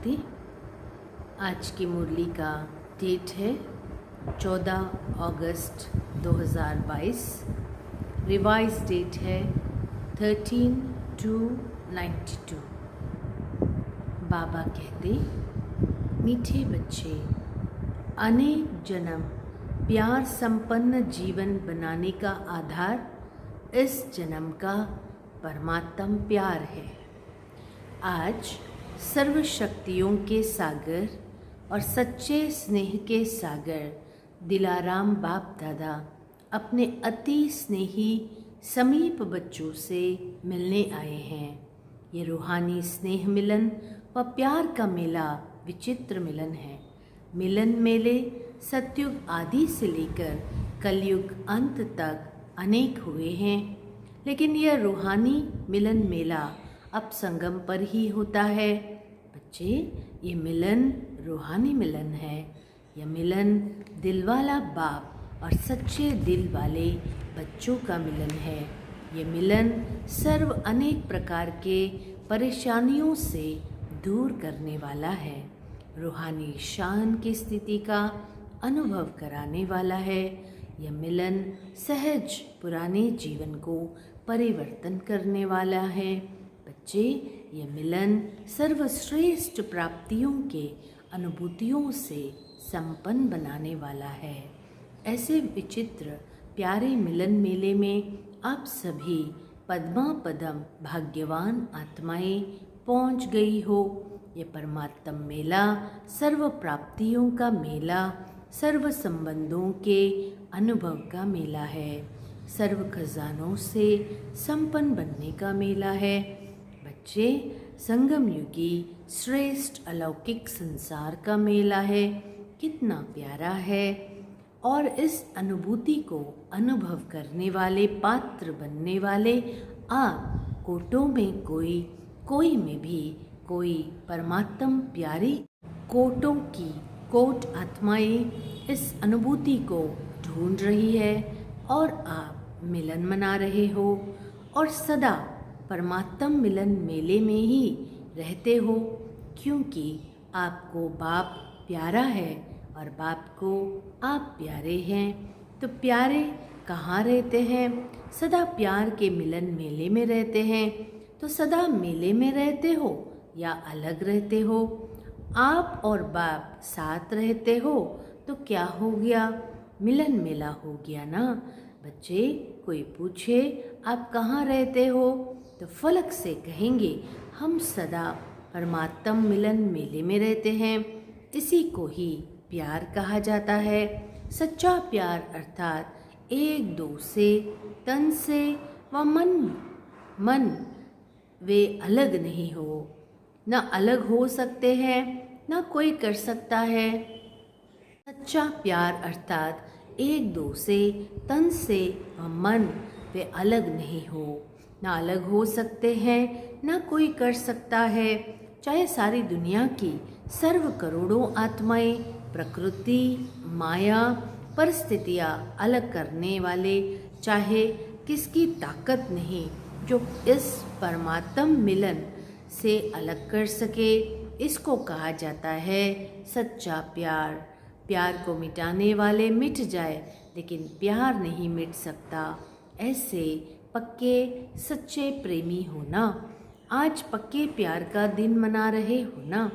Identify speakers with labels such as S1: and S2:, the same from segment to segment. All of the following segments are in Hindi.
S1: शांति। आज की मुरली का डेट है 14 अगस्त 2022। रिवाइज डेट है 13/2/92। बाबा कहते, मीठे बच्चे, अनेक जन्म प्यार संपन्न जीवन बनाने का आधार इस जन्म का परमात्म प्यार है। आज सर्व शक्तियों के सागर और सच्चे स्नेह के सागर दिलाराम बाप दादा अपने अति स्नेही समीप बच्चों से मिलने आए हैं। ये रूहानी स्नेह मिलन व प्यार का मेला विचित्र मिलन है। मिलन मेले सतयुग आदि से लेकर कलयुग अंत तक अनेक हुए हैं, लेकिन यह रूहानी मिलन मेला अब संगम पर ही होता है। बच्चे, ये मिलन रूहानी मिलन है। यह मिलन दिलवाला बाप और सच्चे दिल वाले बच्चों का मिलन है। ये मिलन सर्व अनेक प्रकार के परेशानियों से दूर करने वाला है। रूहानी शान की स्थिति का अनुभव कराने वाला है। यह मिलन सहज पुराने जीवन को परिवर्तन करने वाला है। बच्चे, यह मिलन सर्वश्रेष्ठ प्राप्तियों के अनुभूतियों से संपन्न बनाने वाला है। ऐसे विचित्र प्यारे मिलन मेले में आप सभी पद्मा पदम भाग्यवान आत्माएं पहुंच गई हो। ये परमात्म मेला सर्व प्राप्तियों का मेला, सर्व संबंधों के अनुभव का मेला है, सर्व खजानों से संपन्न बनने का मेला है। बच्चे, संगम युगी श्रेष्ठ अलौकिक संसार का मेला है। कितना प्यारा है। और इस अनुभूति को अनुभव करने वाले पात्र बनने वाले आप कोटों में कोई में भी कोई परमात्म प्यारी कोटों की कोट आत्माएं इस अनुभूति को ढूंढ रही है और आप मिलन मना रहे हो और सदा परमात्म मिलन मेले में ही रहते हो, क्योंकि आपको बाप प्यारा है और बाप को आप प्यारे हैं। तो प्यारे कहाँ रहते हैं? सदा प्यार के मिलन मेले में रहते हैं। तो सदा मेले में रहते हो या अलग रहते हो? आप और बाप साथ रहते हो तो क्या हो गया? मिलन मेला हो गया ना। बच्चे, कोई पूछे आप कहाँ रहते हो तो फलक से कहेंगे हम सदा परमात्म मिलन मेले में रहते हैं। इसी को ही प्यार कहा जाता है। सच्चा प्यार अर्थात एक दो से, तन से व मन वे अलग नहीं हो, न अलग हो सकते हैं, न कोई कर सकता है। सच्चा प्यार अर्थात एक दो से, तन से व मन वे अलग नहीं हो, न अलग हो सकते हैं, न कोई कर सकता है। चाहे सारी दुनिया की सर्व करोड़ों आत्माएं, प्रकृति, माया, परिस्थितियाँ अलग करने वाले चाहे किसकी ताकत नहीं जो इस परमात्म मिलन से अलग कर सके। इसको कहा जाता है सच्चा प्यार। प्यार को मिटाने वाले मिट जाए, लेकिन प्यार नहीं मिट सकता। ऐसे पक्के सच्चे प्रेमी होना। आज पक्के प्यार का दिन मना रहे हो ना।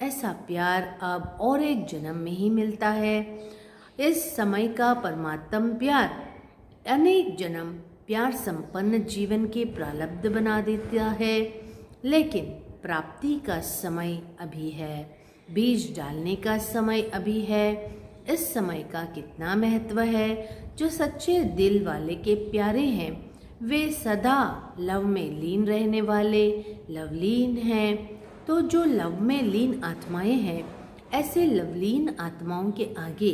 S1: ऐसा प्यार अब और एक जन्म में ही मिलता है। इस समय का परमात्म प्यार अनेक जन्म प्यार संपन्न जीवन के प्रारब्ध बना देता है, लेकिन प्राप्ति का समय अभी है, बीज डालने का समय अभी है। इस समय का कितना महत्व है। जो सच्चे दिल वाले के प्यारे हैं वे सदा लव में लीन रहने वाले लवलीन हैं। तो जो लव में लीन आत्माएं हैं, ऐसे लवलीन आत्माओं के आगे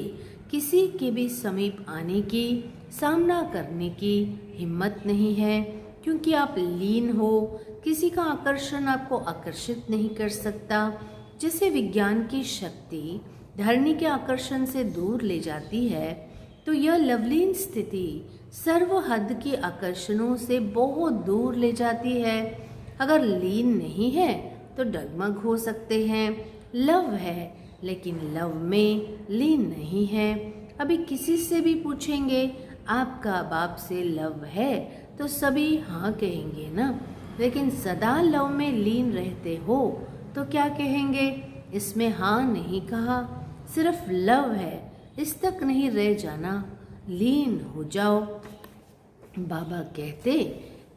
S1: किसी के भी समीप आने की, सामना करने की हिम्मत नहीं है, क्योंकि आप लीन हो। किसी का आकर्षण आपको आकर्षित नहीं कर सकता। जैसे विज्ञान की शक्ति धरणी के आकर्षण से दूर ले जाती है, तो यह लवलीन स्थिति सर्व हद के आकर्षणों से बहुत दूर ले जाती है। अगर लीन नहीं है तो डगमग हो सकते हैं, लव है, लेकिन लव में लीन नहीं है। अभी किसी से भी पूछेंगे आपका बाप से लव है तो सभी हाँ कहेंगे ना, लेकिन सदा लव में लीन रहते हो तो क्या कहेंगे? इसमें हाँ नहीं कहा, सिर्फ लव है, इस तक नहीं रह जाना, लीन हो जाओ। बाबा कहते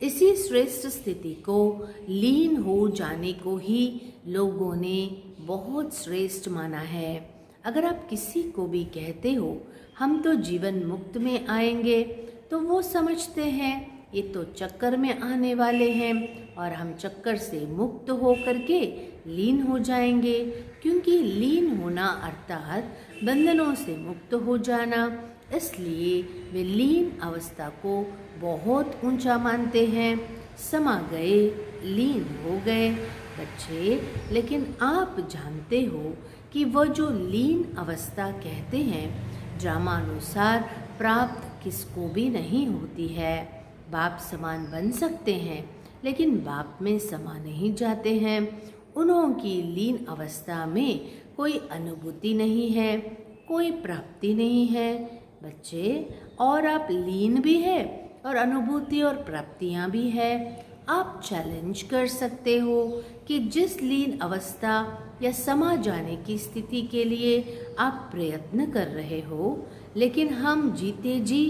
S1: इसी श्रेष्ठ स्थिति को, लीन हो जाने को ही लोगों ने बहुत श्रेष्ठ माना है। अगर आप किसी को भी कहते हो हम तो जीवन मुक्त में आएंगे, तो वो समझते हैं ये तो चक्कर में आने वाले हैं और हम चक्कर से मुक्त हो करके लीन हो जाएंगे। क्योंकि लीन होना अर्थात बंधनों से मुक्त हो जाना, इसलिए वे लीन अवस्था को बहुत ऊंचा मानते हैं। समा गए, लीन हो गए बच्चे। लेकिन आप जानते हो कि वह जो लीन अवस्था कहते हैं, ड्रामानुसार प्राप्त किसको भी नहीं होती है। बाप समान बन सकते हैं, लेकिन बाप में समा नहीं जाते हैं। उन्हों की लीन अवस्था में कोई अनुभूति नहीं है, कोई प्राप्ति नहीं है बच्चे। और आप लीन भी है और अनुभूति और प्राप्तियां भी है। आप चैलेंज कर सकते हो कि जिस लीन अवस्था या समा जाने की स्थिति के लिए आप प्रयत्न कर रहे हो, लेकिन हम जीते जी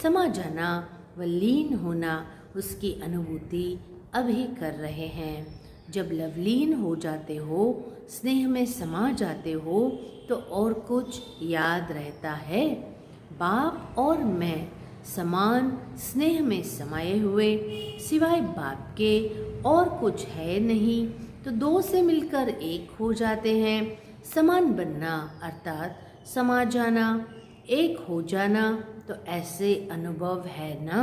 S1: समा जाना व लीन होना, उसकी अनुभूति अभी कर रहे हैं। जब लवलीन हो जाते हो, स्नेह में समा जाते हो, तो और कुछ याद रहता है? बाप और मैं समान स्नेह में समाये हुए, सिवाय बाप के और कुछ है नहीं, तो दो से मिलकर एक हो जाते हैं। समान बनना अर्थात समा जाना, एक हो जाना, तो ऐसे अनुभव है ना।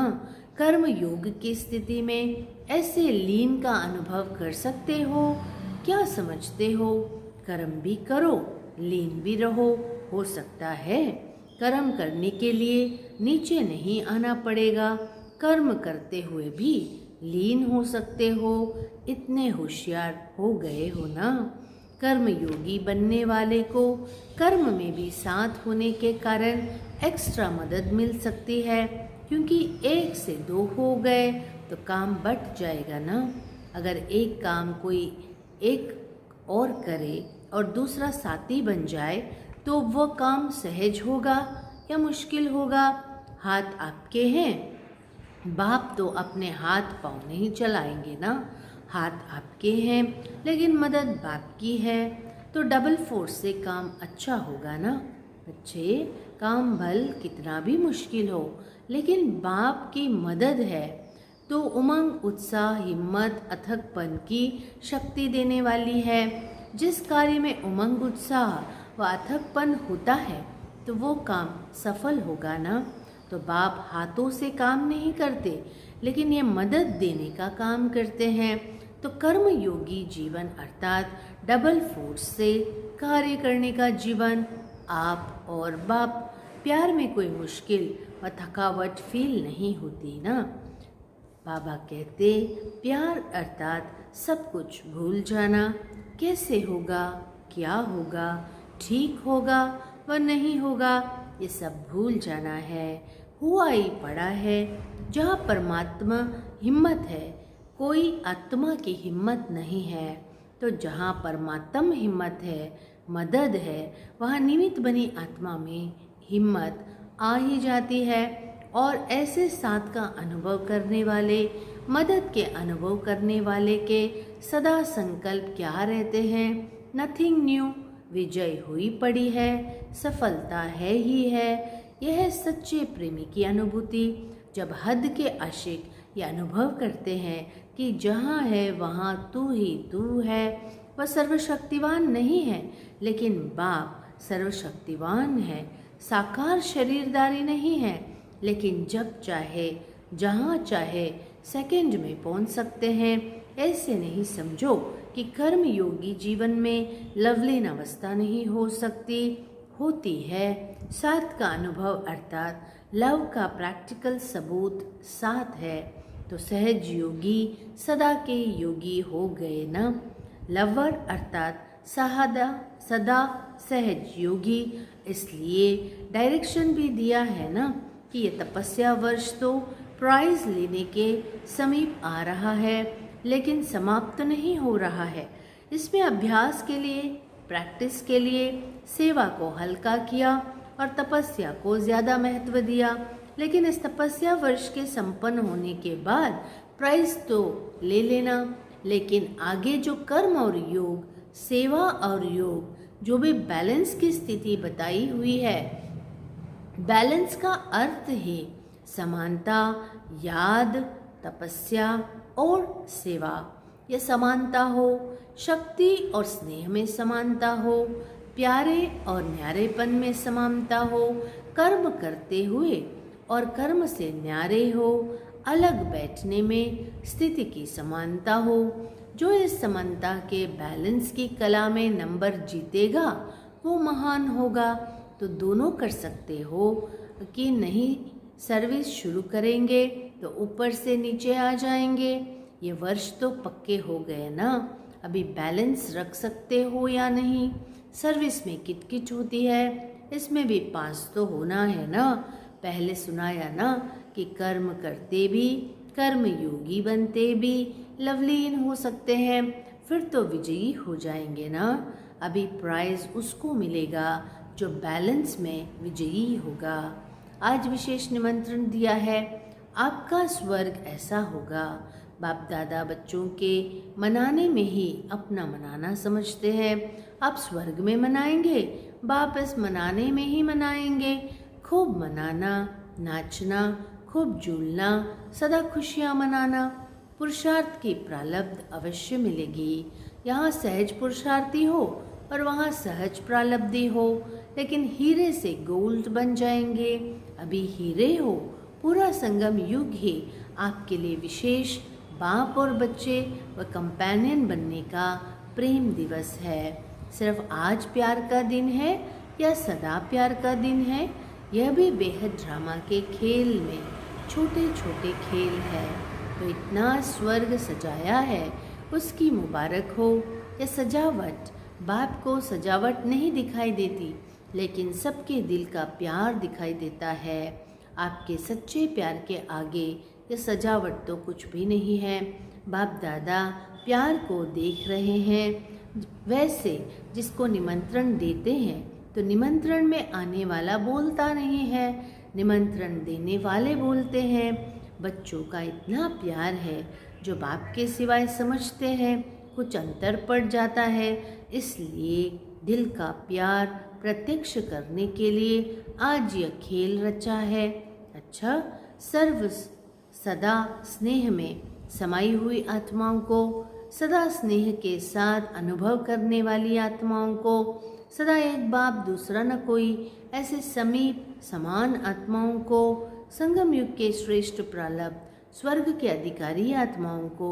S1: कर्म योग की स्थिति में ऐसे लीन का अनुभव कर सकते हो? क्या समझते हो? कर्म भी करो, लीन भी रहो, हो सकता है। कर्म करने के लिए नीचे नहीं आना पड़ेगा, कर्म करते हुए भी लीन हो सकते हो। इतने होशियार हो गए हो ना। कर्म योगी बनने वाले को कर्म में भी साथ होने के कारण एक्स्ट्रा मदद मिल सकती है, क्योंकि एक से दो हो गए तो काम बट जाएगा ना। अगर एक काम कोई एक और करे और दूसरा साथी बन जाए, तो वह काम सहज होगा या मुश्किल होगा? हाथ आपके हैं, बाप तो अपने हाथ पाँव नहीं चलाएंगे ना। हाथ आपके हैं, लेकिन मदद बाप की है, तो डबल फोर्स से काम अच्छा होगा ना बच्चे। काम भल कितना भी मुश्किल हो, लेकिन बाप की मदद है तो उमंग, उत्साह, हिम्मत, अथकपन की शक्ति देने वाली है। जिस कार्य में उमंग, उत्साह व अथकपन होता है तो वो काम सफल होगा ना। तो बाप हाथों से काम नहीं करते, लेकिन ये मदद देने का काम करते हैं। तो कर्म योगी जीवन अर्थात डबल फोर्स से कार्य करने का जीवन। आप और बाप, प्यार में कोई मुश्किल व थकावट फील नहीं होती ना। बाबा कहते प्यार अर्थात सब कुछ भूल जाना। कैसे होगा, क्या होगा, ठीक होगा व नहीं होगा, ये सब भूल जाना है। हुआ ही पड़ा है। जहाँ परमात्मा हिम्मत है, कोई आत्मा की हिम्मत नहीं है। तो जहाँ परमात्मा हिम्मत है, मदद है, वहाँ निमित्त बनी आत्मा में हिम्मत आ ही जाती है। और ऐसे साथ का अनुभव करने वाले, मदद के अनुभव करने वाले के सदा संकल्प क्या रहते हैं? नथिंग न्यू, विजय हुई पड़ी है, सफलता है ही है। यह सच्चे प्रेमी की अनुभूति। जब हद के आशिक ये अनुभव करते हैं कि जहाँ है वहाँ तू ही तू है। वह सर्वशक्तिवान नहीं है, लेकिन बाप सर्वशक्तिवान है। साकार शरीरदारी नहीं है, लेकिन जब चाहे जहाँ चाहे सेकंड में पहुँच सकते हैं। ऐसे नहीं समझो कि कर्म योगी जीवन में लवलीन अवस्था नहीं हो सकती, होती है। साथ का अनुभव अर्थात लव का प्रैक्टिकल सबूत साथ है। तो सहज योगी सदा के योगी हो गए ना। लवर अर्थात सदा सहज योगी। इसलिए डायरेक्शन भी दिया है ना कि ये तपस्या वर्ष तो प्राइज लेने के समीप आ रहा है, लेकिन समाप्त नहीं हो रहा है। इसमें अभ्यास के लिए, प्रैक्टिस के लिए सेवा को हल्का किया और तपस्या को ज़्यादा महत्व दिया। लेकिन इस तपस्या वर्ष के संपन्न होने के बाद प्राइज तो ले लेना, लेकिन आगे जो कर्म और योग, सेवा और योग, जो भी बैलेंस की स्थिति बताई हुई है, बैलेंस का अर्थ है समानता, याद, तपस्या और सेवा। यह समानता हो, शक्ति और स्नेह में समानता हो, प्यारे और न्यारेपन में समानता हो, कर्म करते हुए और कर्म से न्यारे हो, अलग बैठने में स्थिति की समानता हो। जो इस समानता के बैलेंस की कला में नंबर जीतेगा वो महान होगा। तो दोनों कर सकते हो कि नहीं, सर्विस शुरू करेंगे तो ऊपर से नीचे आ जाएंगे। ये वर्ष तो पक्के हो गए ना, अभी बैलेंस रख सकते हो या नहीं। सर्विस में किटकिट होती है, इसमें भी पास तो होना है ना। पहले सुनाया ना कि कर्म करते भी, कर्म योगी बनते भी लवलीन हो सकते हैं, फिर तो विजयी हो जाएंगे ना। अभी प्राइज उसको मिलेगा जो बैलेंस में विजयी होगा। आज विशेष निमंत्रण दिया है, आपका स्वर्ग ऐसा होगा। बाप दादा बच्चों के मनाने में ही अपना मनाना समझते हैं। आप स्वर्ग में मनाएंगे, बाप इस मनाने में ही मनाएंगे। खूब मनाना, नाचना, खूब झूलना, सदा खुशियाँ मनाना। पुरुषार्थ की प्रालब्ध अवश्य मिलेगी। यहाँ सहज पुरुषार्थी हो और वहाँ सहज प्रालब्धि हो, लेकिन हीरे से गोल्ड बन जाएंगे। अभी हीरे हो, पूरा संगम युग ही आपके लिए विशेष बाप और बच्चे व कंपेनियन बनने का प्रेम दिवस है। सिर्फ आज प्यार का दिन है या सदा प्यार का दिन है, यह भी बेहद ड्रामा के खेल में छोटे छोटे खेल है। तो इतना स्वर्ग सजाया है, उसकी मुबारक हो। यह सजावट बाप को सजावट नहीं दिखाई देती, लेकिन सबके दिल का प्यार दिखाई देता है। आपके सच्चे प्यार के आगे ये सजावट तो कुछ भी नहीं है। बाप दादा प्यार को देख रहे हैं। वैसे जिसको निमंत्रण देते हैं तो निमंत्रण में आने वाला बोलता नहीं है, निमंत्रण देने वाले बोलते हैं। बच्चों का इतना प्यार है जो बाप के सिवाय समझते हैं कुछ अंतर पड़ जाता है। इसलिए दिल का प्यार प्रत्यक्ष करने के लिए आज यह खेल रचा है। अच्छा, सर्व सदा स्नेह में समाई हुई आत्माओं को, सदा स्नेह के साथ अनुभव करने वाली आत्माओं को, सदा एक बाप दूसरा न कोई, ऐसे समीप समान आत्माओं को, संगम युग के श्रेष्ठ प्रालब्ध स्वर्ग के अधिकारी आत्माओं को,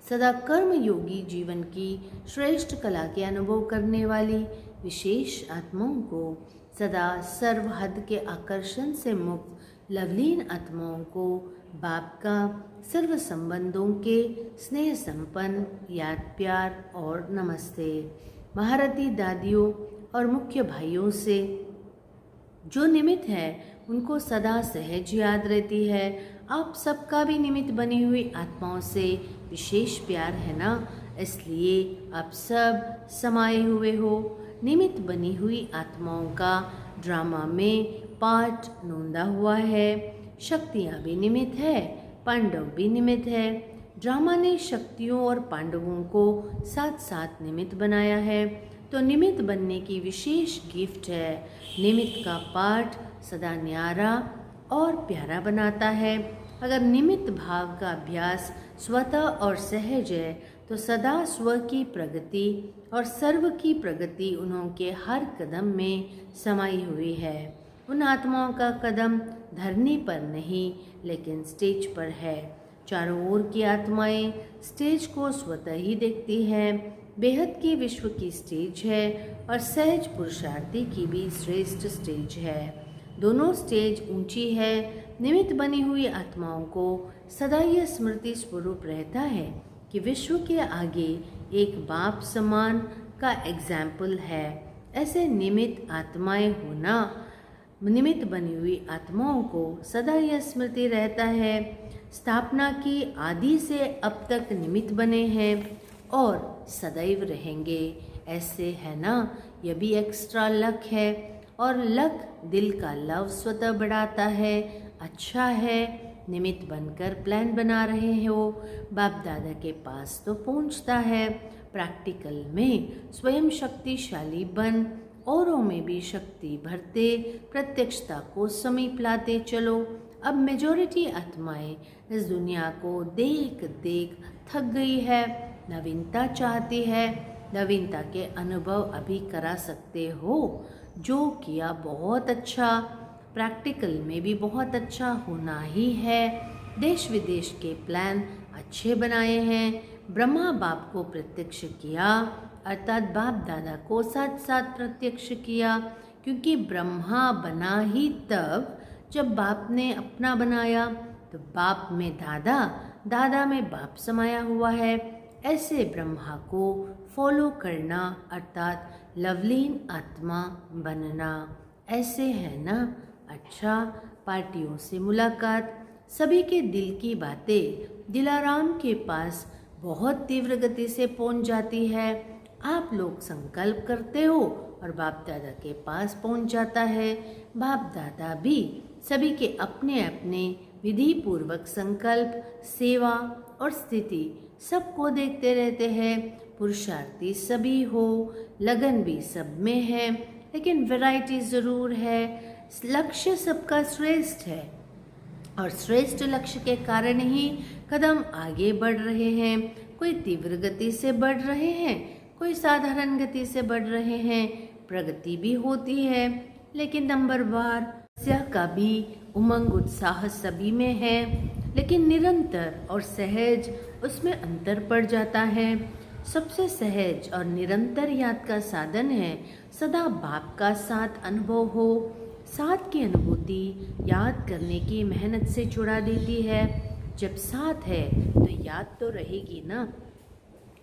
S1: सदा कर्म योगी जीवन की श्रेष्ठ कला के अनुभव करने वाली विशेष आत्माओं को, सदा सर्व हद के आकर्षण से मुक्त लवलीन आत्माओं को, बाप का सर्व संबंधों के स्नेह संपन्न याद प्यार और नमस्ते। महारथी दादियों और मुख्य भाइयों से जो निमित्त है उनको सदा सहज याद रहती है। आप सबका भी निमित्त बनी हुई आत्माओं से विशेष प्यार है ना, इसलिए आप सब समाये हुए हो। निमित्त बनी हुई आत्माओं का ड्रामा में पार्ट नोंदा हुआ है। शक्तियाँ भी निमित्त है, पांडव भी निमित्त है। ड्रामा ने शक्तियों और पांडवों को साथ साथ निमित्त बनाया है, तो निमित्त बनने की विशेष गिफ्ट है। निमित्त का पाठ सदा न्यारा और प्यारा बनाता है। अगर निमित्त भाव का अभ्यास स्वतः और सहज है तो सदा स्व की प्रगति और सर्व की प्रगति उनके हर कदम में समाई हुई है। उन आत्माओं का कदम धरनी पर नहीं लेकिन स्टेज पर है। चारों ओर की आत्माएं स्टेज को स्वतः ही देखती हैं। बेहद की विश्व की स्टेज है और सहज पुरुषार्थी की भी श्रेष्ठ स्टेज है। दोनों स्टेज ऊंची है। निमित्त बनी हुई आत्माओं को सदा यह स्मृति स्वरूप रहता है कि विश्व के आगे एक बाप समान का एग्जाम्पल है। ऐसे निमित्त बनी हुई आत्माओं को सदा यह स्मृति रहता है, स्थापना की आदि से अब तक निमित्त बने हैं और सदैव रहेंगे। ऐसे है ना, यह भी एक्स्ट्रा लक है, और लक दिल का लव स्वतः बढ़ाता है। अच्छा है, निमित्त बनकर प्लान बना रहे हो, बाप दादा के पास तो पहुंचता है। प्रैक्टिकल में स्वयं शक्तिशाली बन, औरों में भी शक्ति भरते, प्रत्यक्षता को समीप लाते चलो। अब मेजॉरिटी आत्माएं इस दुनिया को देख देख थक गई है, नवीनता चाहती है। नवीनता के अनुभव अभी करा सकते हो, जो किया बहुत अच्छा, प्रैक्टिकल में भी बहुत अच्छा होना ही है। देश विदेश के प्लान अच्छे बनाए हैं, ब्रह्मा बाप को प्रत्यक्ष किया, अर्थात बाप दादा को साथ साथ प्रत्यक्ष किया, क्योंकि ब्रह्मा बना ही तब जब बाप ने अपना बनाया। तो बाप में दादा, दादा में बाप समाया हुआ है। ऐसे ब्रह्मा को फॉलो करना अर्थात लवलीन आत्मा बनना, ऐसे है ना। अच्छा, पार्टियों से मुलाकात, सभी के दिल की बातें दिलाराम के पास बहुत तीव्र गति से पहुंच जाती है। आप लोग संकल्प करते हो और बाप दादा के पास पहुंच जाता है। बाप दादा भी सभी के अपने अपने विधि पूर्वक संकल्प, सेवा और स्थिति सबको देखते रहते हैं। पुरुषार्थी सभी हो, लगन भी सब में है, लेकिन वैरायटी ज़रूर है। लक्ष्य सबका श्रेष्ठ है और श्रेष्ठ लक्ष्य के कारण ही कदम आगे बढ़ रहे हैं। कोई तीव्र गति से बढ़ रहे हैं, कोई साधारण गति से बढ़ रहे हैं। प्रगति भी होती है, लेकिन नंबरवार का भी उमंग उत्साह सभी में है, लेकिन निरंतर और सहज उसमें अंतर पड़ जाता है। सबसे सहज और निरंतर याद का साधन है सदा बाप का साथ अनुभव हो। साथ की अनुभूति याद करने की मेहनत से छुड़ा देती है। जब साथ है तो याद तो रहेगी ना।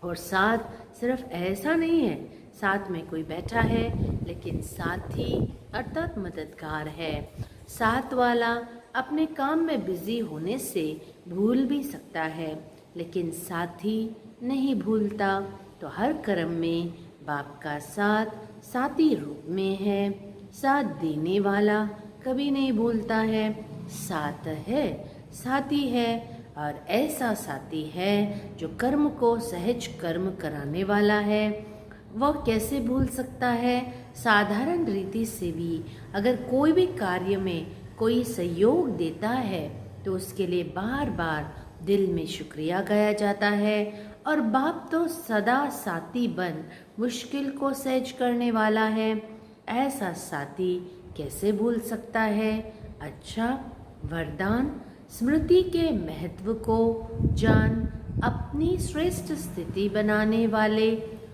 S1: और साथ सिर्फ ऐसा नहीं है साथ में कोई बैठा है, लेकिन साथी अर्थात मददगार है। साथ वाला अपने काम में बिजी होने से भूल भी सकता है, लेकिन साथी नहीं भूलता। तो हर कर्म में बाप का साथ साथी रूप में है। साथ देने वाला कभी नहीं भूलता है। साथ है, साथी है, और ऐसा साथी है जो कर्म को सहज कर्म कराने वाला है। वह कैसे भूल सकता है? साधारण रीति से भी अगर कोई भी कार्य में कोई सहयोग देता है तो उसके लिए बार बार दिल में शुक्रिया गाया जाता है। और बाप तो सदा साथी बन मुश्किल को सहज करने वाला है। ऐसा साथी कैसे भूल सकता है? अच्छा, वरदान, स्मृति के महत्व को जान, अपनी श्रेष्ठ स्थिति बनाने वाले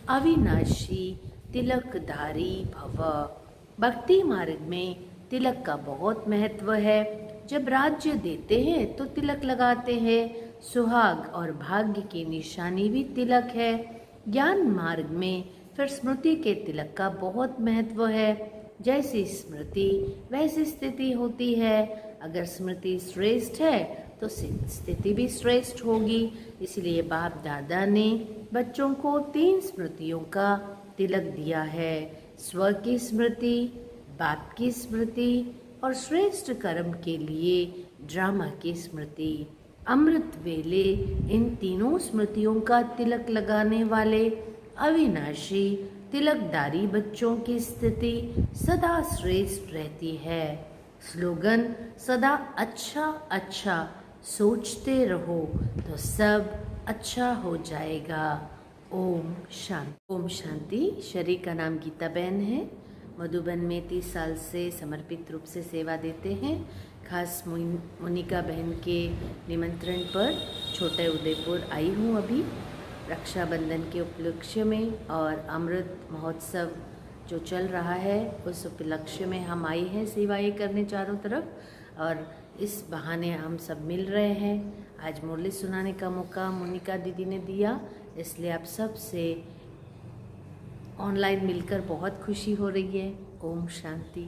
S1: अविनाशी तिलकधारी भव। भक्ति मार्ग में तिलक का बहुत महत्व है। जब राज्य देते हैं तो तिलक लगाते हैं। सुहाग और भाग्य की निशानी भी तिलक है। ज्ञान मार्ग में फिर स्मृति के तिलक का बहुत महत्व है। जैसी स्मृति वैसी स्थिति होती है। अगर स्मृति श्रेष्ठ है तो स्थिति भी श्रेष्ठ होगी। इसलिए बाप दादा ने बच्चों को 3 स्मृतियों का तिलक दिया है। स्व की स्मृति, बाप की स्मृति और श्रेष्ठ कर्म के लिए ड्रामा की स्मृति। अमृत वेले इन तीनों स्मृतियों का तिलक लगाने वाले अविनाशी तिलकदारी बच्चों की स्थिति सदा श्रेष्ठ रहती है। स्लोगन, सदा अच्छा अच्छा सोचते रहो तो सब अच्छा हो जाएगा। ओम शांति। ओम शांति। शरीर का नाम गीता बहन है। मधुबन में 30 साल से समर्पित रूप से सेवा देते हैं। खास मोनिका बहन के निमंत्रण पर छोटे उदयपुर आई हूँ अभी रक्षाबंधन के उपलक्ष्य में, और अमृत महोत्सव जो चल रहा है उस उपलक्ष्य में हम आए हैं सेवाएं करने चारों तरफ, और इस बहाने हम सब मिल रहे हैं। आज मुरली सुनाने का मौका मोनिका दीदी ने दिया, इसलिए आप सब से ऑनलाइन मिलकर बहुत खुशी हो रही है। ओम शांति।